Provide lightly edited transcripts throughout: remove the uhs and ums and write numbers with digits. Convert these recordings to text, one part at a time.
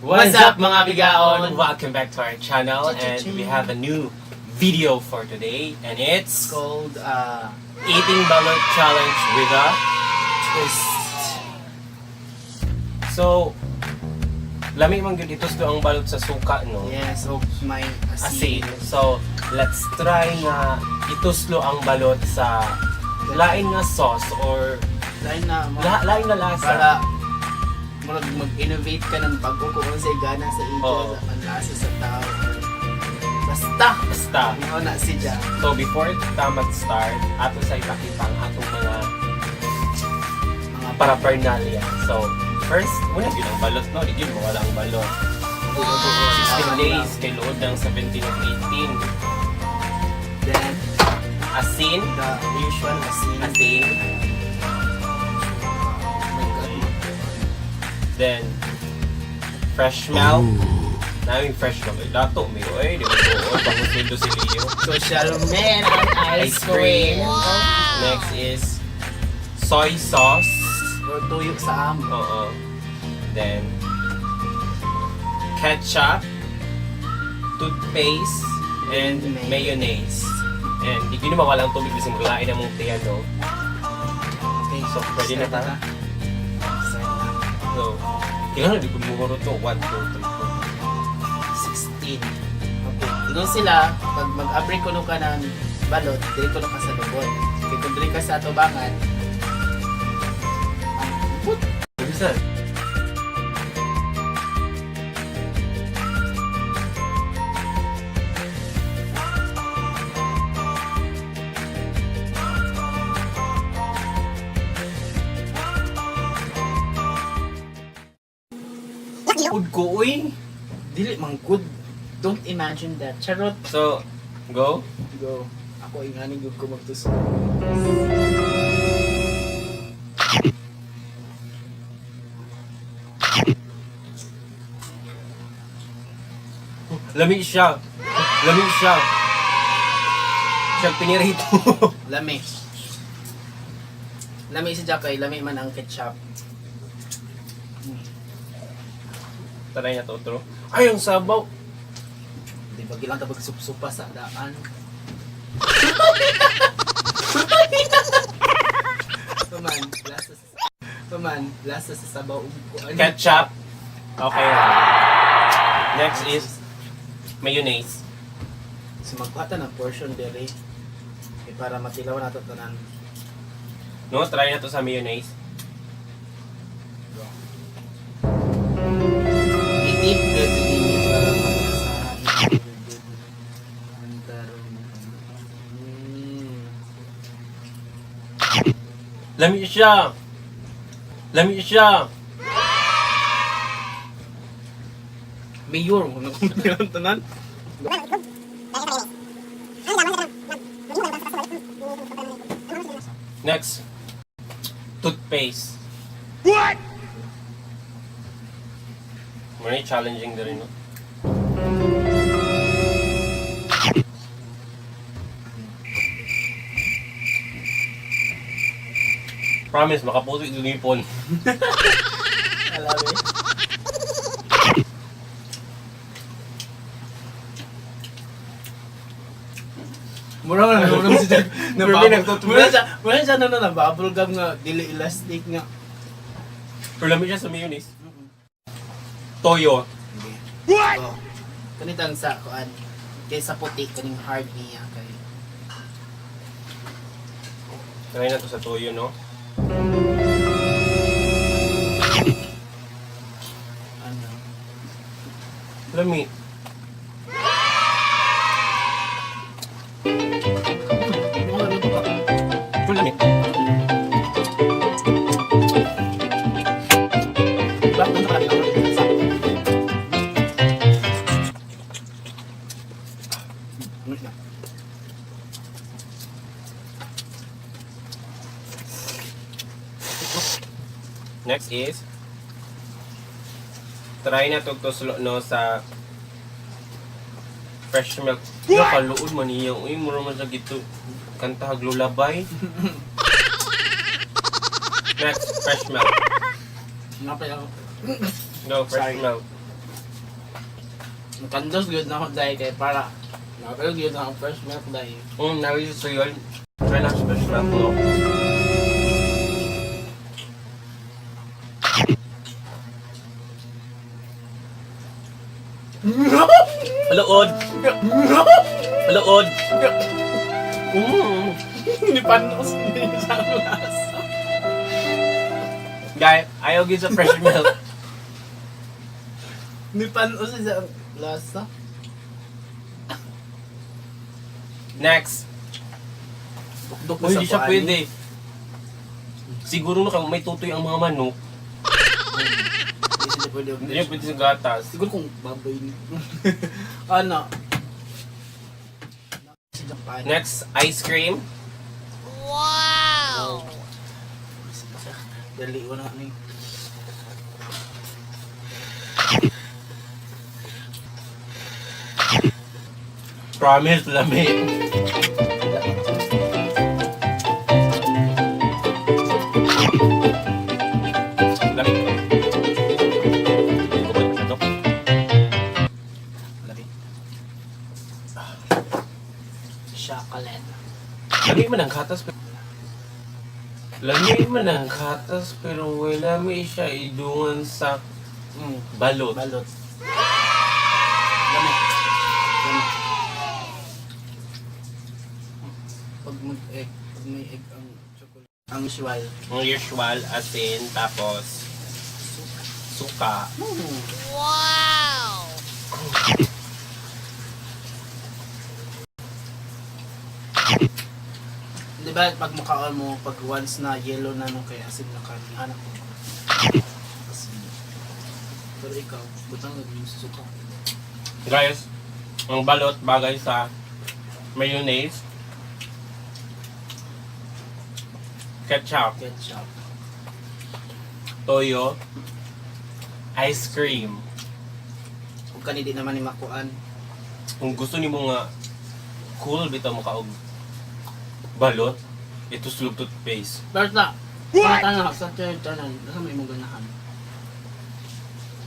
What's up mga Bigaon? Welcome back to our channel and we have a new video for today and it's called Eating Balut Challenge with a Twist. So, lami man gyud itos ang balot sa suka, no? Yes, so may Asin. So, let's try na ituslo ang balot sa lain nga sauce or Lain na lain nga lasa. para mag-innovate ka ng pag-uko kung sa igana sa ito, Oo. sa panlasa sa tao. Basta! Basta. Ano na siya. So, before ta mag-start, ato sa ipakita ang atong mga paraphernalia. So, first, muna yun ang balot, no? Hindi mo wala ang balot. 16 days, kay load ng 17 at 18. Then, Asin. the usual asin. Asin. Oh my God. Then, fresh milk. Naming fresh milk. Dato, may oy. Di mo buo. Bangus nito si Leo. Social men ang ice cream. Next is soy sauce. Or tuyo sa amo. Oo. Then, ketchup, toothpaste, and mayonnaise. And di ko na mawala ang tubig kasi maglain ng mong tiyan, no? Okay, So, pwede na start ta? Start na. So, kailangan di ko muro to. 1, 2, 3, 4. 16. Okay. Ingon sila, pag mag-abri ko ka ng balot, dili ko ka sa lubot. Kaya kung dili ka sa atubangan, Bisa. Food ko, uy. dili man good. Don't imagine that. Charot. So, go. Go. Ako inganing good ko magtusok. Lamig siya. Lamig siya. Siya pinirito. Lami. Lami si Jakay, lami man ang ketchup. Taray na to, bro. Ay, ang sabaw. Di ba gilang tabag supsupa sa daan? Paman, lasa sa sabaw ko. Ketchup. Okay. Next is mayonnaise. So magpata ng portion dere. Para matilaw na ito tanan. No, try na to sa mayonnaise. I-dip kasi din para malasahan. Lamig siya. Lamig siya. Mayor, kung nakumpirang tanan. Next. Toothpaste. What? Muna challenging na rin, no? Promise, makaputo ito nipon. Alam eh. Mura si Jack. Mura siya na bubble gum nga, dili elastic nga. Pero lamig siya sa mayonnaise. Toyo. What? Oh. Kanitang sa kuan. Kay sa puti kaning hard niya kay. Try na to sa toyo, no? Ano? Lamig. Pero lamig. Bakit sa kanila sa Next is try na to tuslo no sa fresh milk. Nakaluod man niya. Uy, mura man sa gito. Kanta haglulabay. Next, fresh milk. Nga pa yung No, fresh Sorry. milk. Ang kandos good na ako dahil kay para pero good na ang fresh milk dahil. Nawi sa yun. Try lang sa fresh milk mo. Palood! Palood! Hindi panos hindi sa lasa. Guys, ayaw gid sa fresh milk. Hindi panos sa lasa. Next. Dukdok Uy, hindi siya pwede. Siguro na may tutoy ang mga manok. Hindi siya pwede. Hindi niya pwede sa gatas. Siguro kung baboy niyo. Ano? Next, ice cream. Wow! Dali ko na ni. Promise, lami. Lami. Hindi ko ba masyado? Lami. Chocolate. Lami man ang katas. Lami man ang katas pero wala may siya idungan sa balot. Balot. Lami. Lami. Pag mag-egg, pag may egg ang chocolate. Ang usual. Ang usual, asin, tapos suka. Wow! Di ba pag makaon mo, pag once na yellow na nung kaya asin na kanin, hanap mo. Asin. Pero ikaw, butang naging susuka. Guys, ang balot bagay sa mayonnaise, ketchup, Ketchup. toyo, ice cream. Kung kanidi naman ni makuan. Kung gusto ni mo nga cool bitaw mo kaog balot, ito sulog toothpaste. Pero na, mga tanah, sa tanan, nasa may mong ganahan.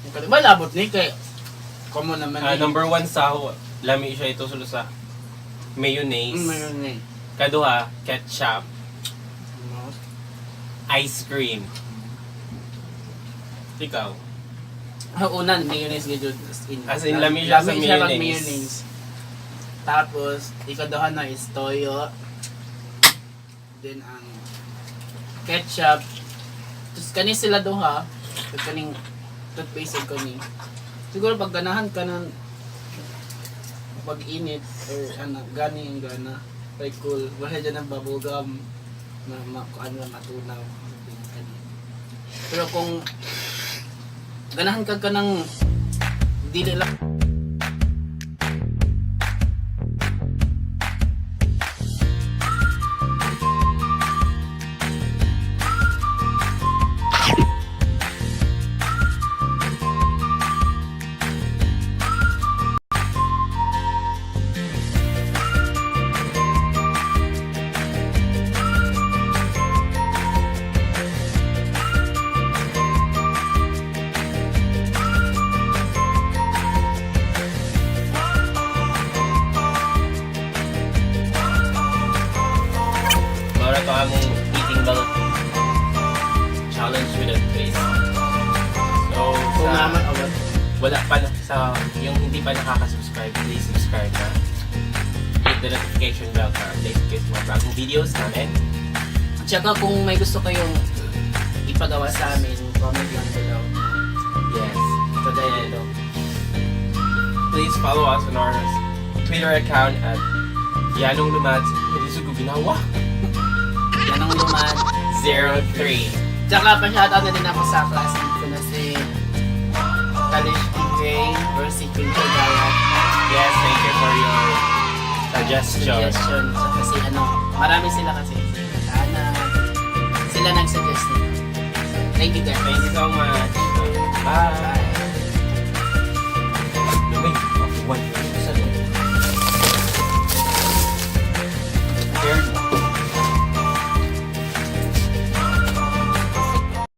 Kung kanidi ba labot ni kay common naman ni. Number 1 sa lami siya ito sulod sa mayonnaise. Mayroon ni. Kaduha, ketchup, ice cream. Ikaw? Ang una, mayonnaise gajud. As in, lami siya sa pag mayonnaise. mayonnaise. Tapos, ikaduha na is toyo. Then, ang ketchup. Tapos, kani sila duha. Pag kaning toothpaste ko ni. Siguro, pag ganahan ka ng pag-init or ano, gani yung gana. Like cool. Wala dyan ang bubblegum na makuan na matunaw. Pero kung ganahan ka ng dili lang Mara to among eating balot challenge with a face. So, kung sa naman awal. wala pa na, sa yung hindi pa nakaka-subscribe, please subscribe na. Hit the notification bell para update kayo sa mga bagong videos namin. Tsaka kung may gusto kayong ipagawa sa amin, comment lang below. Yes. Kagaya nito. Please follow us on our Twitter account at Yanong Lumads. Hindi ko ginawa. Yan ang lumad. 03. Tsaka pa-shoutout na din ako sa classmate ko na si Kalish PJ or si Quinto Gawat. Yes, thank you for your suggestion. Suggestion. So, kasi ano, marami sila kasi. Sana sila nag-suggest nila. Thank you guys. Thank you so much. Bye. Bye. Wait, one.